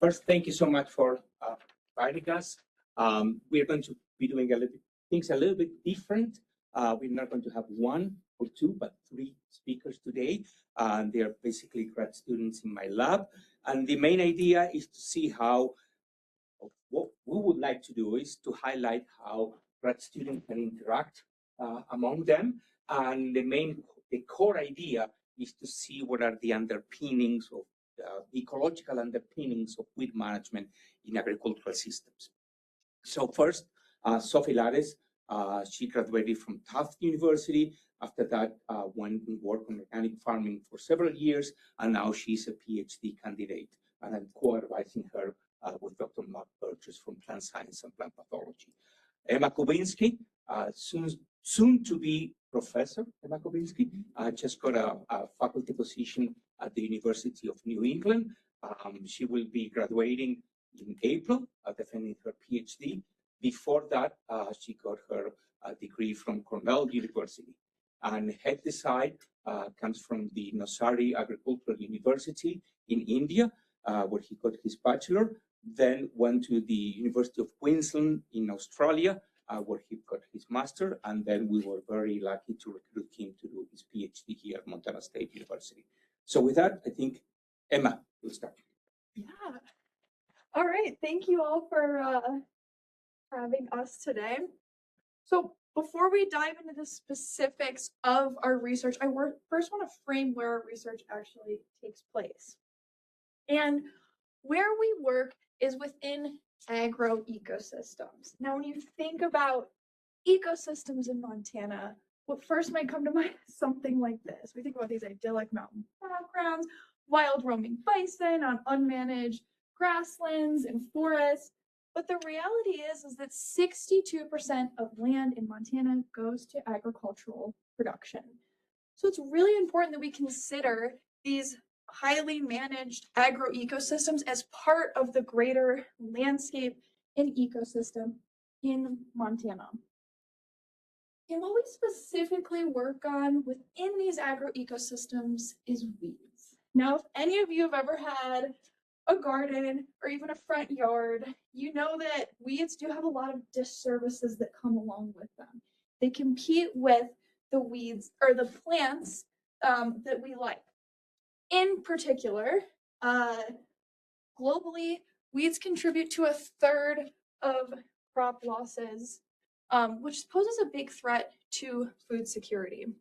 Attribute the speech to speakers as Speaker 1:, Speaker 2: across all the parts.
Speaker 1: First, thank you so much for inviting us. We are going to be doing things a little bit different. We're not going to have one or two, but three speakers today. They are basically grad students in my lab. And the main idea is to see how, what we would like to do is to highlight how grad students can interact among them. And the core idea is to see what are the underpinnings of ecological underpinnings of weed management in agricultural systems. So first, Sophie Lattes, she graduated from Tufts University. After that, went and worked on organic farming for several years, and now she's a PhD candidate. And I'm co-advising her with Dr. Mark Burgess from Plant Science and Plant Pathology. Emma Kubinski, soon to be professor, Emma Kubinski, just got a faculty position at the University of New England. She will be graduating in April, defending her PhD. Before that, she got her degree from Cornell University. And head Desai comes from the Nursery Agricultural University in India, where he got his bachelor, then went to the University of Queensland in Australia, where he got his master, and then we were very lucky to recruit him to do his PhD here at Montana State University. So with that, I think Emma will start.
Speaker 2: Yeah. All right. Thank you all for having us today. So before we dive into the specifics of our research, I first want to frame where our research actually takes place. And where we work is within agroecosystems. Now, when you think about ecosystems in Montana, what first might come to mind is something like this. We think about these idyllic mountain backgrounds, wild roaming bison on unmanaged grasslands and forests. But the reality is that 62% of land in Montana goes to agricultural production. So it's really important that we consider these highly managed agroecosystems as part of the greater landscape and ecosystem in Montana. And what we specifically work on within these agroecosystems is weeds. Now, if any of you have ever had a garden or even a front yard, you know that weeds do have a lot of disservices that come along with them. They compete with the weeds or the plants that we like. In particular, globally, weeds contribute to 1/3 of crop losses, which poses a big threat to food security.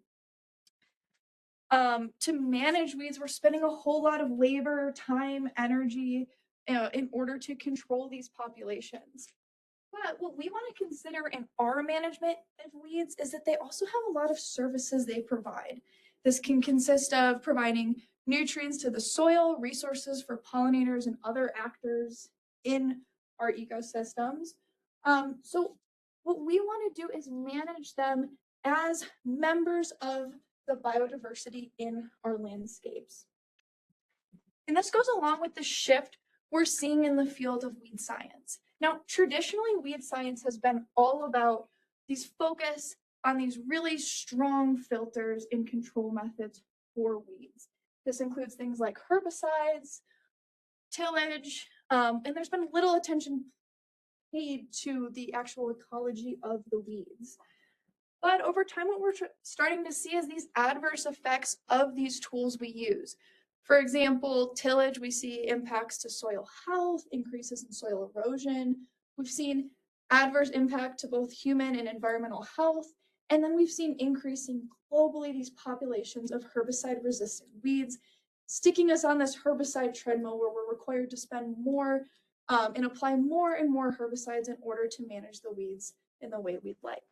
Speaker 2: To manage weeds, we're spending a whole lot of labor, time, energy in order to control these populations. But what we want to consider in our management of weeds is that they also have a lot of services they provide. This can consist of providing nutrients to the soil, resources for pollinators and other actors in our ecosystems. So what we want to do is manage them as members of the biodiversity in our landscapes. And this goes along with the shift we're seeing in the field of weed science. Now, traditionally, weed science has been all about these focus on these really strong filters and control methods for weeds. This includes things like herbicides, tillage, and there's been little attention paid to the actual ecology of the weeds. But over time, what we're starting to see is these adverse effects of these tools we use. For example, tillage, we see impacts to soil health, increases in soil erosion. We've seen adverse impact to both human and environmental health. And then we've seen increasing globally these populations of herbicide-resistant weeds, sticking us on this herbicide treadmill where we're required to spend more and apply more and more herbicides in order to manage the weeds in the way we'd like.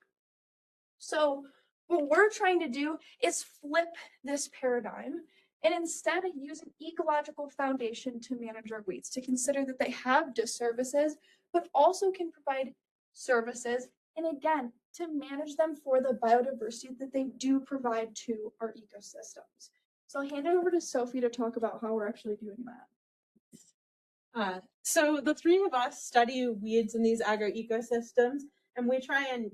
Speaker 2: So what we're trying to do is flip this paradigm and instead use an ecological foundation to manage our weeds, to consider that they have disservices, but also can provide services, and again, to manage them for the biodiversity that they do provide to our ecosystems. So I'll hand it over to Sophie to talk about how we're actually doing that.
Speaker 3: So the three of us study weeds in these agroecosystems, and we try and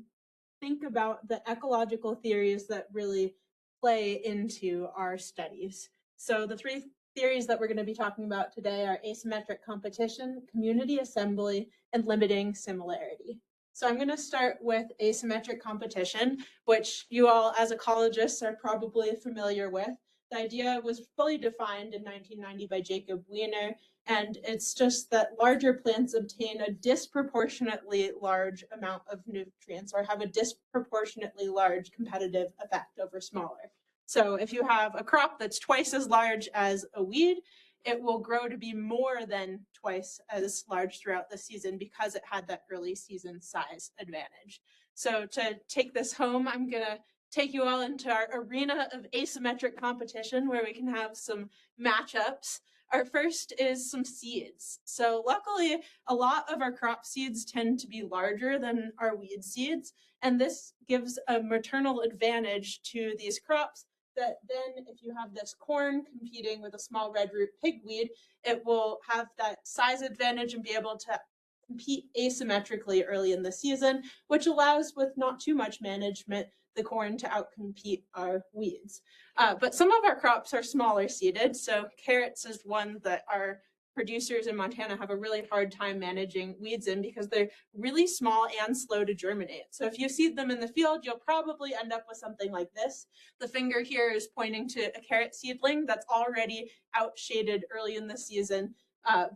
Speaker 3: think about the ecological theories that really play into our studies. So the three theories that we're going to be talking about today are asymmetric competition, community assembly, and limiting similarity. So I'm going to start with asymmetric competition, which you all as ecologists are probably familiar with. The idea was fully defined in 1990 by Jacob Wiener, and it's just that larger plants obtain a disproportionately large amount of nutrients or have a disproportionately large competitive effect over smaller. So if you have a crop that's twice as large as a weed, it will grow to be more than twice as large throughout the season because it had that early season size advantage. So to take this home, I'm going to take you all into our arena of asymmetric competition where we can have some matchups. Our first is some seeds. So luckily, a lot of our crop seeds tend to be larger than our weed seeds, and this gives a maternal advantage to these crops that then if you have this corn competing with a small red root pigweed, it will have that size advantage and be able to compete asymmetrically early in the season, which allows, with not too much management, the corn to outcompete our weeds. But some of our crops are smaller seeded, so carrots is one that our producers in Montana have a really hard time managing weeds in because they're really small and slow to germinate. So if you seed them in the field, you'll probably end up with something like this. The finger here is pointing to a carrot seedling that's already outshaded early in the season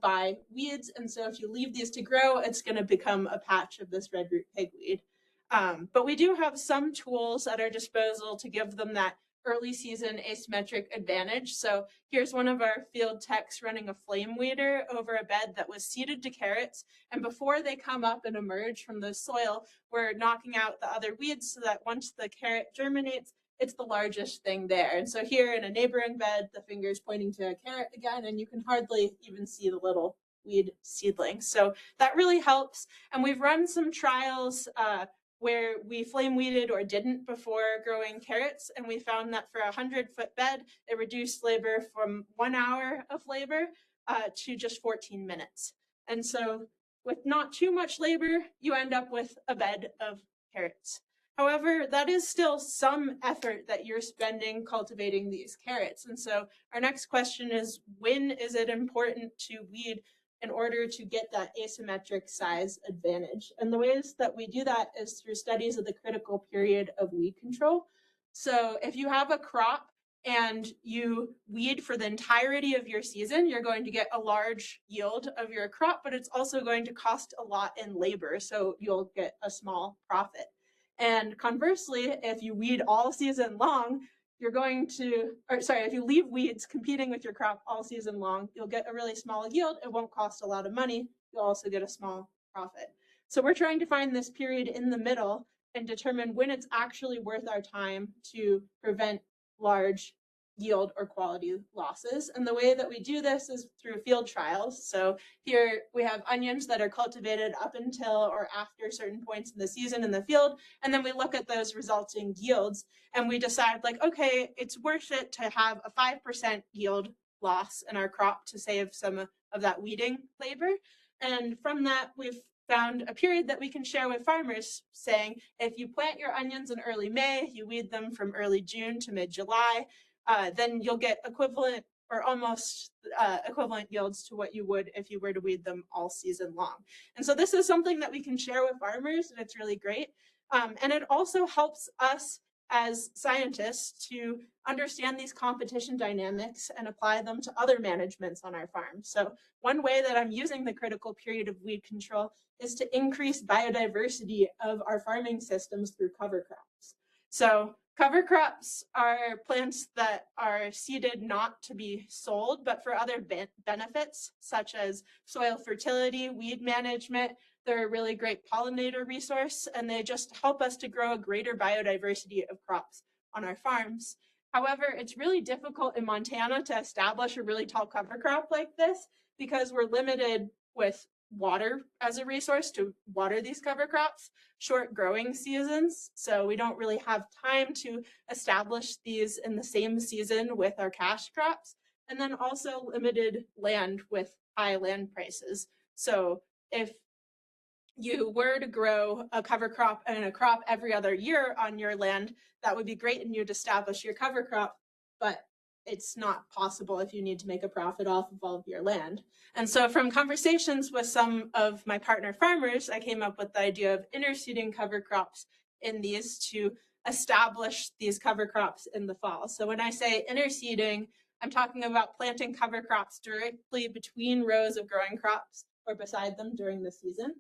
Speaker 3: by weeds. And so if you leave these to grow, it's going to become a patch of this red root pigweed. But we do have some tools at our disposal to give them that early season asymmetric advantage. So here's one of our field techs running a flame weeder over a bed that was seeded to carrots. And before they come up and emerge from the soil, we're knocking out the other weeds so that once the carrot germinates, it's the largest thing there. And so here in a neighboring bed, the finger is pointing to a carrot again, and you can hardly even see the little weed seedling. So that really helps. And we've run some trials where we flame weeded or didn't before growing carrots, and we found that for a 100-foot bed, it reduced labor from 1 hour of labor to just 14 minutes. And so with not too much labor, you end up with a bed of carrots. However, that is still some effort that you're spending cultivating these carrots. And so our next question is, when is it important to weed in order to get that asymmetric size advantage? And the ways that we do that is through studies of the critical period of weed control. So if you have a crop and you weed for the entirety of your season, you're going to get a large yield of your crop, but it's also going to cost a lot in labor, so you'll get a small profit. And conversely, if you weed all season long, you're going to, or sorry, if you leave weeds competing with your crop all season long, you'll get a really small yield. It won't cost a lot of money. You'll also get a small profit. So we're trying to find this period in the middle and determine when it's actually worth our time to prevent large yield or quality losses. And the way that we do this is through field trials. So here we have onions that are cultivated up until or after certain points in the season in the field. And then we look at those resulting yields and we decide, like, okay, it's worth it to have a 5% yield loss in our crop to save some of that weeding labor. And from that, we've found a period that we can share with farmers, saying if you plant your onions in early May, you weed them from early June to mid-July, then you'll get equivalent or almost equivalent yields to what you would if you were to weed them all season long. And so this is something that we can share with farmers, and it's really great. And it also helps us as scientists to understand these competition dynamics and apply them to other managements on our farm. So one way that I'm using the critical period of weed control is to increase biodiversity of our farming systems through cover crops. So cover crops are plants that are seeded not to be sold, but for other benefits, such as soil fertility, weed management. They're a really great pollinator resource, and they just help us to grow a greater biodiversity of crops on our farms. However, it's really difficult in Montana to establish a really tall cover crop like this because we're limited with water as a resource to water these cover crops, short growing seasons. So we don't really have time to establish these in the same season with our cash crops, and then also limited land with high land prices. So if you were to grow a cover crop and a crop every other year on your land, that would be great and you'd establish your cover crop. But it's not possible if you need to make a profit off of all of your land. And so from conversations with some of my partner farmers, I came up with the idea of interseeding cover crops in these to establish these cover crops in the fall. So when I say interseeding, I'm talking about planting cover crops directly between rows of growing crops or beside them during the season.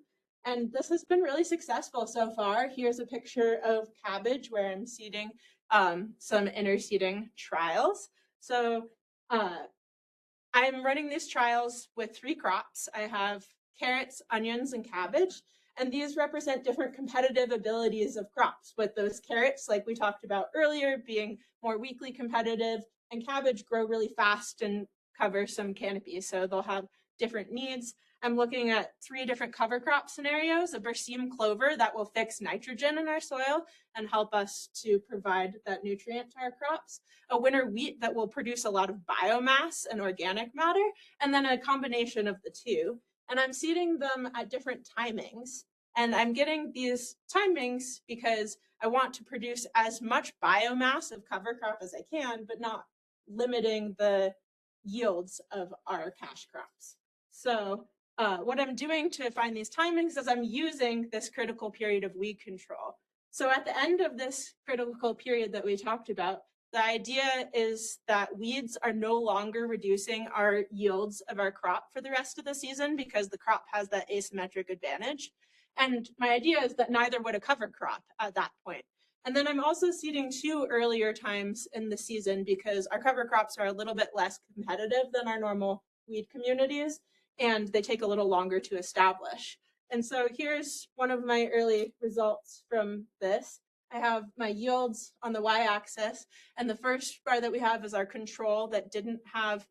Speaker 3: And this has been really successful so far. Here's a picture of cabbage where I'm seeding some interseeding trials. So I'm running these trials with 3 crops. I have carrots, onions, and cabbage. And these represent different competitive abilities of crops, with those carrots, like we talked about earlier, being more weakly competitive, and cabbage grow really fast and cover some canopy. So they'll have different needs. I'm looking at 3 different cover crop scenarios: a berseem clover that will fix nitrogen in our soil and help us to provide that nutrient to our crops, a winter wheat that will produce a lot of biomass and organic matter, and then a combination of the 2. And I'm seeding them at different timings. And I'm getting these timings because I want to produce as much biomass of cover crop as I can, but not limiting the yields of our cash crops. So what I'm doing to find these timings is I'm using this critical period of weed control. So at the end of this critical period that we talked about, the idea is that weeds are no longer reducing our yields of our crop for the rest of the season because the crop has that asymmetric advantage. And my idea is that neither would a cover crop at that point. And then I'm also seeding 2 earlier times in the season because our cover crops are a little bit less competitive than our normal weed communities, and they take a little longer to establish. And so here's one of my early results from this. I have my yields on the y-axis, and the first bar that we have is our control that didn't have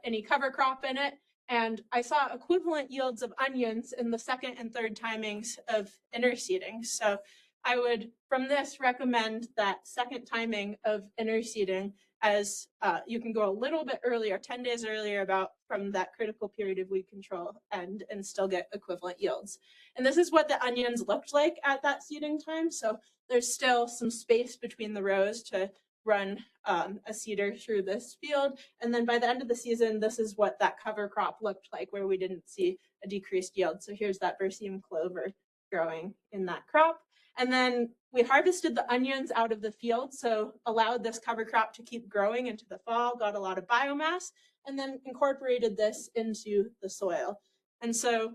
Speaker 3: any cover crop in it. And I saw equivalent yields of onions in the 2nd and 3rd timings of interseeding. So I would, from this, recommend that 2nd timing of interseeding, as you can go a little bit earlier, 10 days earlier, about from that critical period of weed control, and still get equivalent yields. And this is what the onions looked like at that seeding time. So there's still some space between the rows to run a seeder through this field. And then by the end of the season, this is what that cover crop looked like, where we didn't see a decreased yield. So here's that berseem clover growing in that crop. And then we harvested the onions out of the field, so allowed this cover crop to keep growing into the fall, got a lot of biomass, and then incorporated this into the soil. And so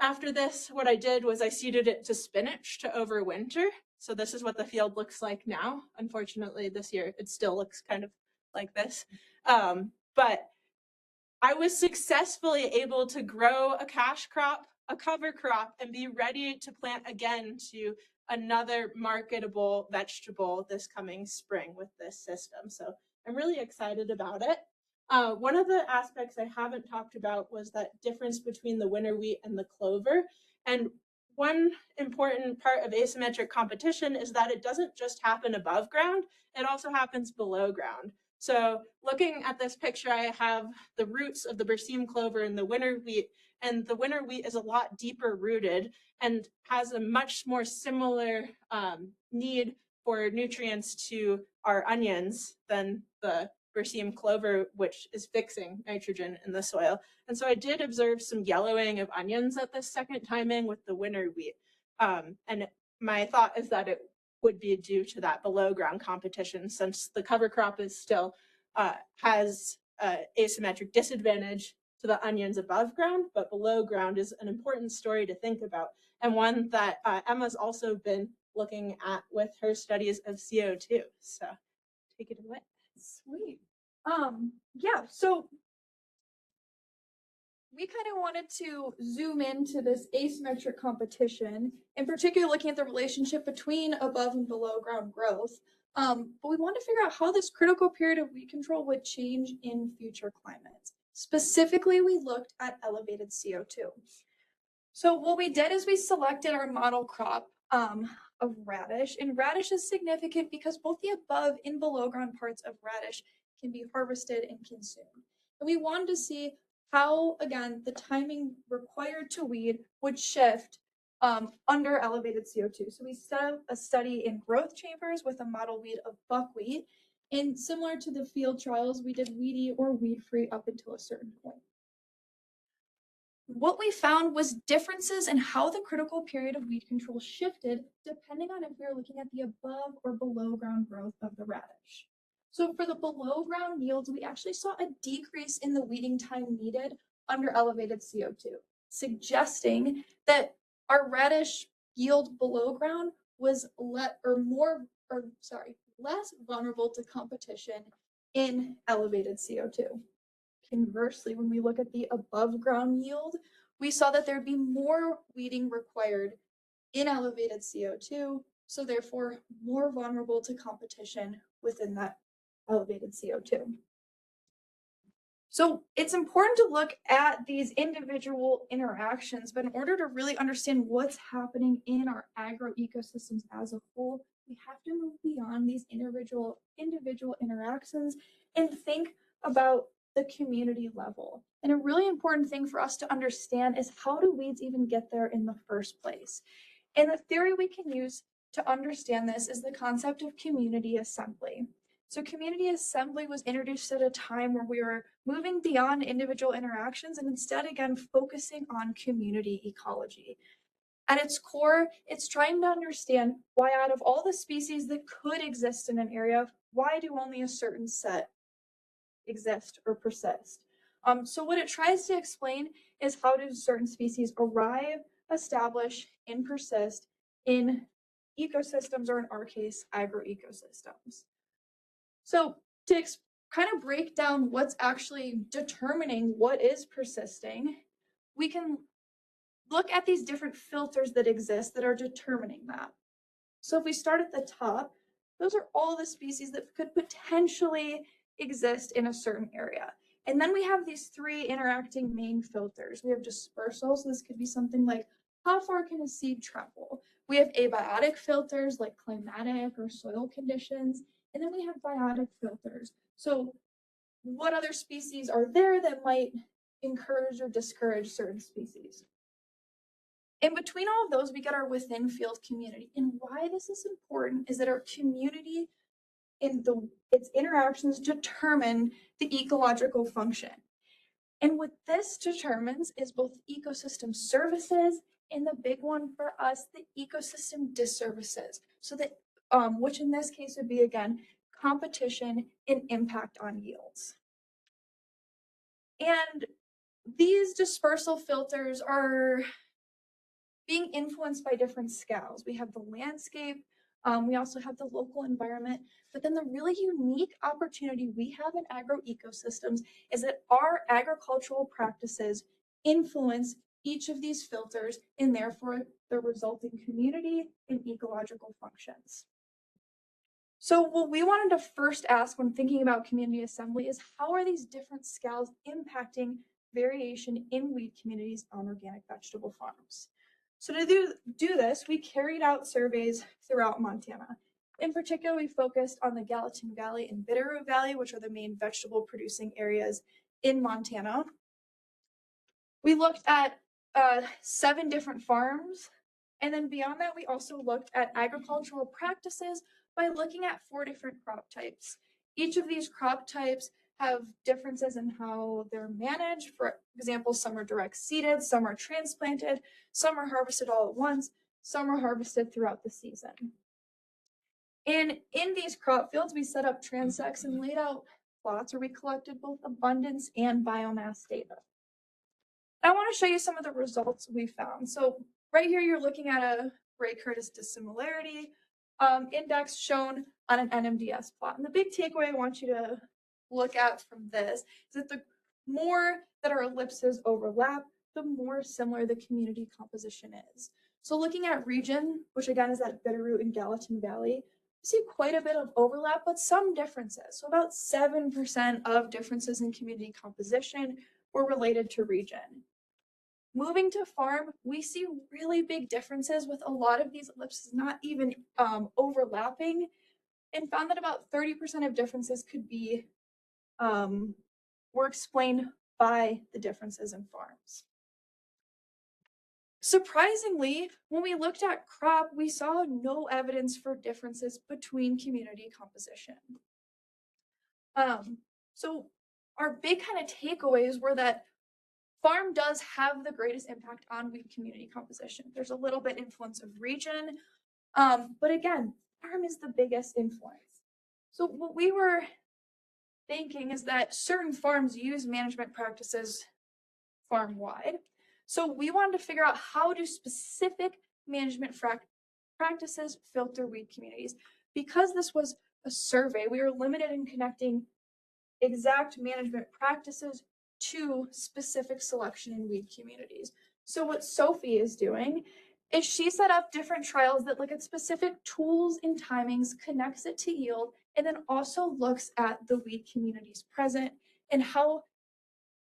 Speaker 3: after this, what I did was I seeded it to spinach to overwinter. So this is what the field looks like now. Unfortunately, this year, it still looks kind of like this. But I was successfully able to grow a cash crop, a cover crop, and be ready to plant again to another marketable vegetable this coming spring with this system. So I'm really excited about it. One of the aspects I haven't talked about was that difference between the winter wheat and the clover. And one important part of asymmetric competition is that it doesn't just happen above ground, it also happens below ground. So looking at this picture, I have the roots of the berseem clover and the winter wheat, and the winter wheat is a lot deeper rooted and has a much more similar need for nutrients to our onions than the berseem clover, which is fixing nitrogen in the soil. And so I did observe some yellowing of onions at this 2nd timing with the winter wheat. And my thought is that it would be due to that below ground competition, since the cover crop is still has asymmetric disadvantage to the onions above ground, but below ground is an important story to think about, and one that Emma's also been looking at with her studies of CO2. So take it away.
Speaker 2: Sweet. Yeah, so we kind of wanted to zoom into this asymmetric competition, in particular looking at the relationship between above and below ground growth. But we wanted to figure out how this critical period of weed control would change in future climates. Specifically, we looked at elevated CO2. So what we did is we selected our model crop of radish, and radish is significant because both the above and below ground parts of radish can be harvested and consumed. And we wanted to see how, again, the timing required to weed would shift under elevated CO2. So we set up a study in growth chambers with a model weed of buckwheat, And similar to the field trials, we did weedy or weed-free up until a certain point. What we found was differences in how the critical period of weed control shifted depending on if we were looking at the above or below ground growth of the radish. So for the below ground yields, we actually saw a decrease in the weeding time needed under elevated CO2, suggesting that our radish yield below ground was less vulnerable to competition in elevated CO2. Conversely, when we look at the above ground yield, we saw that there'd be more weeding required in elevated CO2, so therefore more vulnerable to competition within that elevated CO2. So it's important to look at these individual interactions, but in order to really understand what's happening in our agroecosystems as a whole, we have to move beyond these individual interactions and think about the community level. And a really important thing for us to understand is, how do weeds even get there in the first place? And the theory we can use to understand this is the concept of community assembly. So community assembly was introduced at a time where we were moving beyond individual interactions and instead, again, focusing on community ecology. At its core, it's trying to understand why out of all the species that could exist in an area, why do only a certain set exist or persist? So what it tries to explain is, how do certain species arrive, establish, and persist in ecosystems, or in our case, agroecosystems. So to kind of break down what's actually determining what is persisting, we can look at these different filters that exist that are determining that. So if we start at the top, those are all the species that could potentially exist in a certain area. And then we have these three interacting main filters. We have dispersal, so this could be something like, how far can a seed travel? We have abiotic filters like climatic or soil conditions, and then we have biotic filters. So what other species are there that might encourage or discourage certain species? In between all of those, we get our within field community. And why this is important is that our community its interactions determine the ecological function. And what this determines is both ecosystem services, and the big one for us, the ecosystem disservices. So that, which in this case would be, again, competition and impact on yields. And these dispersal filters are being influenced by different scales. We have the landscape, we also have the local environment, but then the really unique opportunity we have in agroecosystems is that our agricultural practices influence each of these filters, and therefore the resulting community and ecological functions. So what we wanted to first ask when thinking about community assembly is, how are these different scales impacting variation in weed communities on organic vegetable farms? So to do this, we carried out surveys throughout Montana. In particular, we focused on the Gallatin Valley and Bitterroot Valley, which are the main vegetable producing areas in Montana. We looked at 7 different farms, and then beyond that, we also looked at agricultural practices by looking at 4 different crop types. Each of these crop types have differences in how they're managed. For example, some are direct seeded, some are transplanted, some are harvested all at once, some are harvested throughout the season. And in these crop fields, we set up transects and laid out plots where we collected both abundance and biomass data. I want to show you some of the results we found. So right here, you're looking at a Bray-Curtis dissimilarity index shown on an NMDS plot. And the big takeaway I want you to look at from this is that the more that our ellipses overlap, the more similar the community composition is. So looking at region, which again is that Bitterroot and Gallatin Valley, you see quite a bit of overlap, but some differences. So about 7% of differences in community composition were related to region. Moving to farm, we see really big differences with a lot of these ellipses not even overlapping, and found that about 30% of differences could be were explained by the differences in farms. Surprisingly, when we looked at crop, we saw no evidence for differences between community composition. So our big kind of takeaways were that farm does have the greatest impact on weed community composition. There's a little bit influence of region, but again, farm is the biggest influence. So what we were thinking is that certain farms use management practices farm-wide. So we wanted to figure out how do specific management practices filter weed communities. Because this was a survey, we were limited in connecting exact management practices to specific selection in weed communities. So what Sophie is doing is she set up different trials that look at specific tools and timings, connects it to yield, and then also looks at the weed communities present and how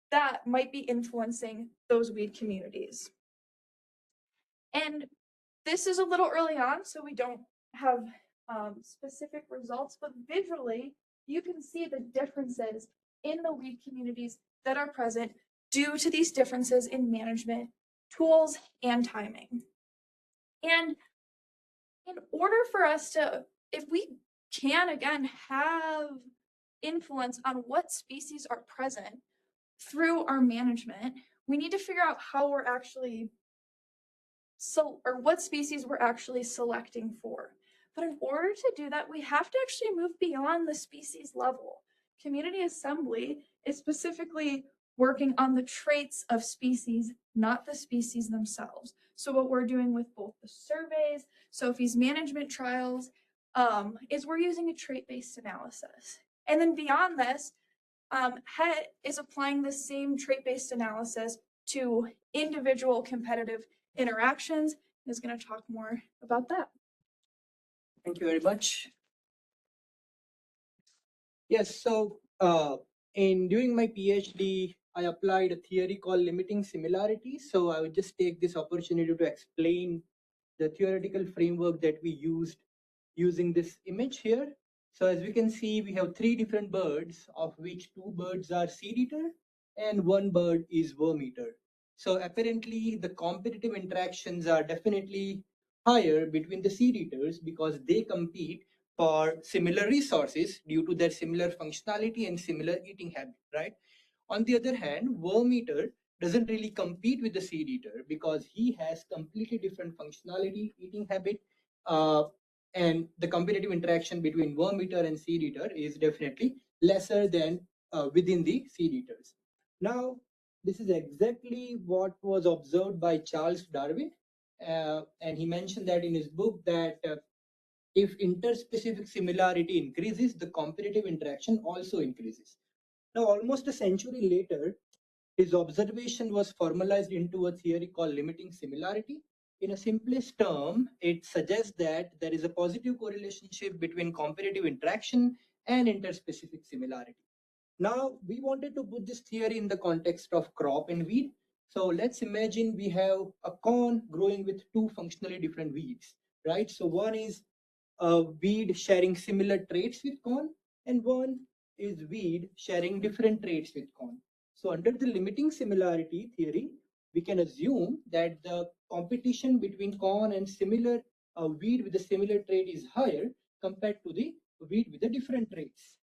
Speaker 2: that might be influencing those weed communities. And this is a little early on, so we don't have specific results, but visually, you can see the differences in the weed communities that are present due to these differences in management tools and timing. And in order for us to, if we can again have influence on what species are present through our management, we need to figure out how we're actually or what species we're actually selecting for. But in order to do that, we have to actually move beyond the species level. Community assembly is specifically working on the traits of species, not the species themselves. So what we're doing with both the surveys, Sophie's management trials, is we're using a trait-based analysis. And then beyond this, HET is applying the same trait-based analysis to individual competitive interactions, and is going to talk more about that.
Speaker 4: Thank you very much. Yes, so during my PhD, I applied a theory called limiting similarity. So I would just take this opportunity to explain the theoretical framework that we used using this image here. So as we can see, we have 3 different birds, of which 2 birds are seed eater and 1 bird is worm eater. So apparently the competitive interactions are definitely higher between the seed eaters because they compete for similar resources due to their similar functionality and similar eating habit, right? On the other hand, worm eater doesn't really compete with the seed eater because he has completely different functionality, eating habit, and the competitive interaction between worm eater and seed eater is definitely lesser than within the seed eaters. Now, this is exactly what was observed by Charles Darwin, and he mentioned that in his book that if interspecific similarity increases, the competitive interaction also increases. Now, almost a century later, his observation was formalized into a theory called limiting similarity. In a simplest term, it suggests that there is a positive correlation between competitive interaction and interspecific similarity. Now, we wanted to put this theory in the context of crop and weed. So let's imagine we have a corn growing with 2 functionally different weeds, right? So one is a weed sharing similar traits with corn, and one is weed sharing different traits with corn. So under the limiting similarity theory, we can assume that the competition between corn and similar weed with a similar trait is higher compared to the weed with the different traits.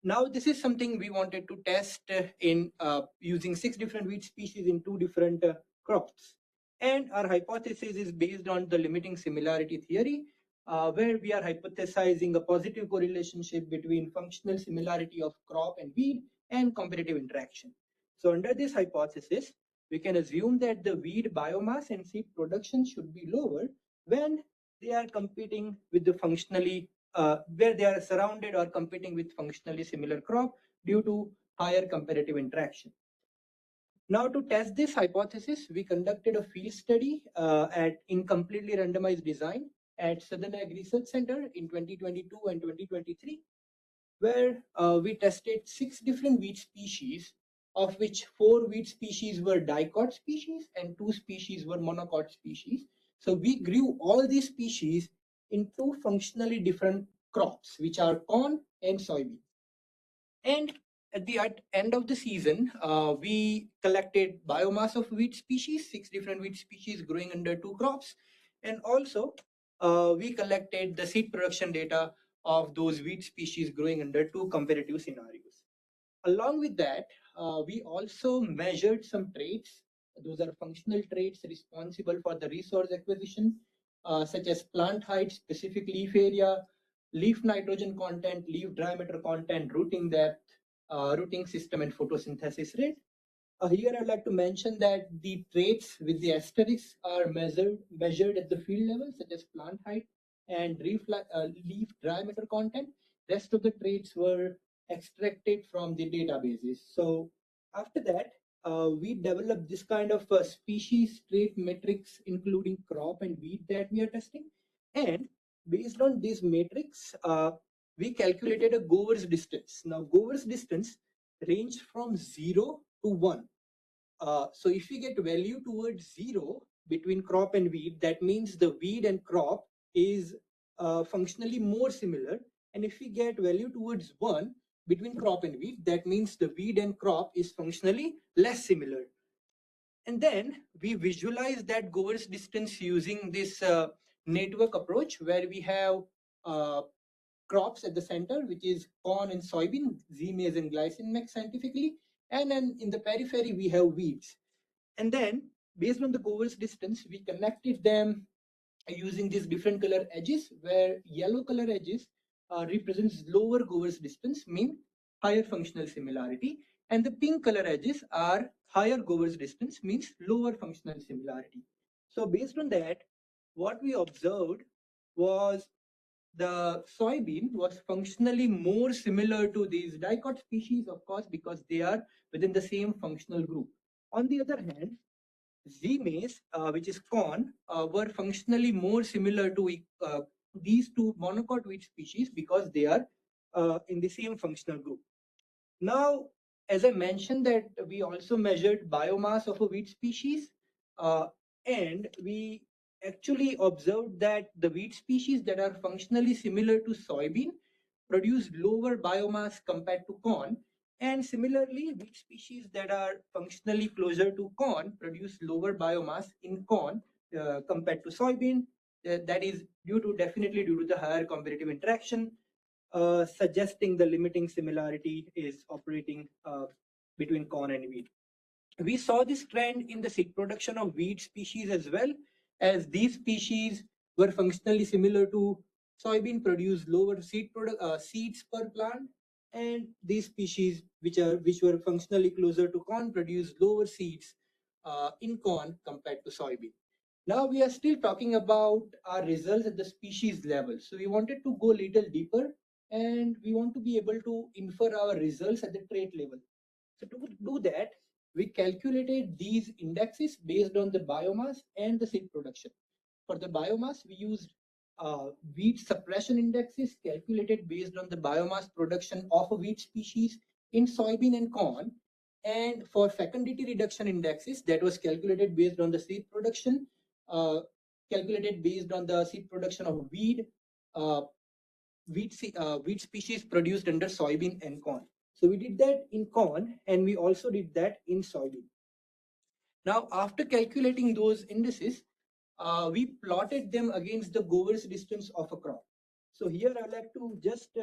Speaker 4: Now, this is something we wanted to test in using 6 different weed species in 2 different crops. And our hypothesis is based on the limiting similarity theory, where we are hypothesizing a positive correlation between functional similarity of crop and weed and competitive interaction. So under this hypothesis, we can assume that the weed biomass and seed production should be lower when they are competing with the functionally where they are surrounded or competing with functionally similar crop due to higher competitive interaction. Now, to test this hypothesis, we conducted a field study in completely randomized design at Southern Ag Research Center in 2022 and 2023, where we tested 6 different weed species, of which 4 weed species were dicot species and 2 species were monocot species. So we grew all these species in 2 functionally different crops, which are corn and soybean. And at the end of the season, we collected biomass of wheat species, 6 different wheat species growing under 2 crops. And also, we collected the seed production data of those wheat species growing under two comparative scenarios. Along with that, we also measured some traits. Those are functional traits responsible for the resource acquisition, such as plant height, specific leaf area, leaf nitrogen content, leaf diameter content, rooting depth, rooting system, and photosynthesis rate. Here I'd like to mention that the traits with the asterisks are measured at the field level, such as plant height and leaf diameter content. Rest of the traits were extracted from the databases. So after that, we developed this kind of species trait metrics, including crop and weed that we are testing. And based on these metrics, we calculated a Gover's distance. Now, Gover's distance ranged from 0 to 1. So if we get value towards 0 between crop and weed, that means the weed and crop is functionally more similar. And if we get value towards 1 between crop and weed, that means the weed and crop is functionally less similar. And then we visualize that Gover's distance using this network approach, where we have crops at the center, which is corn and soybean, Z maize and glycine maize scientifically. And then in the periphery, we have weeds. And then based on the Gover's distance, we connected them using these different color edges, where yellow color edges represents lower Gover's distance, mean higher functional similarity. And the pink color edges are higher Gover's distance, means lower functional similarity. So based on that, what we observed was the soybean was functionally more similar to these dicot species, of course, because they are within the same functional group. On the other hand, Z maize, which is corn, were functionally more similar to these two monocot wheat species because they are in the same functional group. Now, as I mentioned, that we also measured biomass of a wheat species, and we actually observed that the wheat species that are functionally similar to soybean produce lower biomass compared to corn, and similarly, wheat species that are functionally closer to corn produce lower biomass in corn compared to soybean. That is definitely due to the higher competitive interaction, suggesting the limiting similarity is operating between corn and wheat. We saw this trend in the seed production of wheat species as well, as these species were functionally similar to soybean, produce lower seeds per plant, and these species which were functionally closer to corn produce lower seeds in corn compared to soybean. Now we are still talking about our results at the species level. So we wanted to go a little deeper, and we want to be able to infer our results at the trait level. So to do that, we calculated these indexes based on the biomass and the seed production. For the biomass, we used wheat suppression indexes calculated based on the biomass production of a wheat species in soybean and corn. And for fecundity reduction indexes, that was calculated based on the seed production, calculated based on the seed production of wheat species produced under soybean and corn. So we did that in corn, and we also did that in soybean. Now, after calculating those indices, we plotted them against the Gover's distance of a crop. So here I'd like to just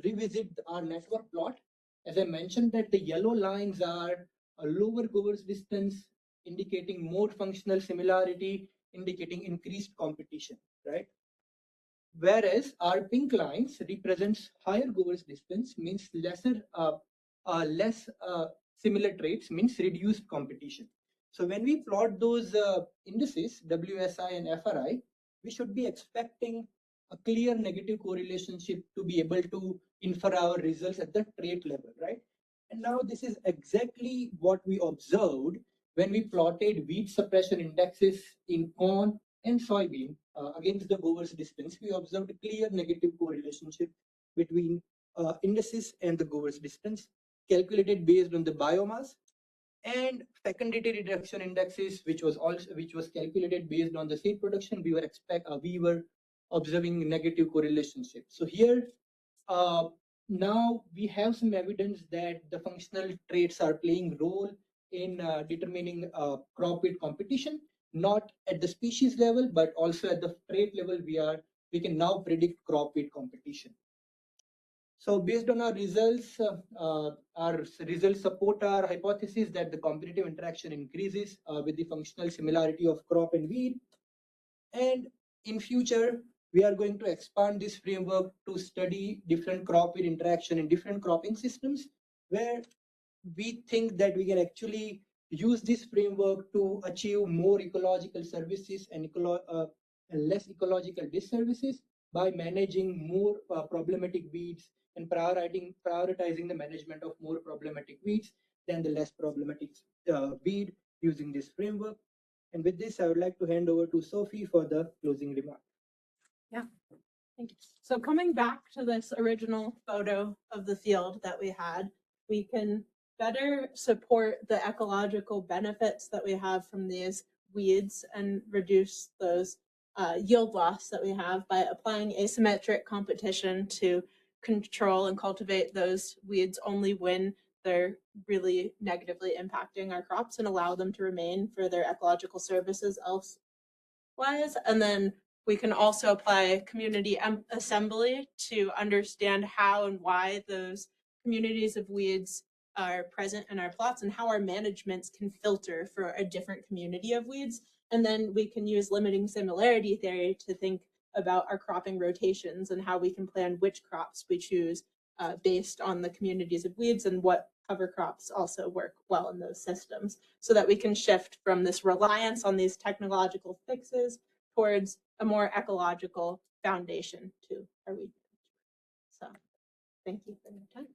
Speaker 4: revisit our network plot. As I mentioned, that the yellow lines are a lower Gover's distance, indicating more functional similarity, indicating increased competition, right? Whereas our pink lines represents higher Gover's distance, means less similar traits, means reduced competition. So when we plot those indices, WSI and FRI, we should be expecting a clear negative correlationship to be able to infer our results at the trait level, right? And now this is exactly what we observed when we plotted wheat suppression indexes in corn and soybean against the Gover's distance. We observed a clear negative correlationship between indices and the Gover's distance, calculated based on the biomass, and fecundity reduction indexes, which was calculated based on the seed production. We were observing negative correlationship. So here now we have some evidence that the functional traits are playing role in determining crop weight competition, not at the species level, but also at the trait level. We are we can now predict crop weight competition. So based on our results support our hypothesis that the competitive interaction increases with the functional similarity of crop and weed. And in future, we are going to expand this framework to study different crop weed interaction in different cropping systems, where we think that we can actually use this framework to achieve more ecological services and less ecological disservices by managing more problematic weeds and prioritizing the management of more problematic weeds than the less problematic weed using this framework. And with this, I would like to hand over to Sophie for the closing remark.
Speaker 3: Yeah, thank you. So coming back to this original photo of the field that we had, we can better support the ecological benefits that we have from these weeds and reduce those yield loss that we have by applying asymmetric competition to control and cultivate those weeds only when they're really negatively impacting our crops and allow them to remain for their ecological services elsewise. And then we can also apply community assembly to understand how and why those communities of weeds are present in our plots and how our managements can filter for a different community of weeds. And then we can use limiting similarity theory to think about our cropping rotations and how we can plan which crops we choose based on the communities of weeds and what cover crops also work well in those systems, so that we can shift from this reliance on these technological fixes towards a more ecological foundation to our weed management. So thank you for your time.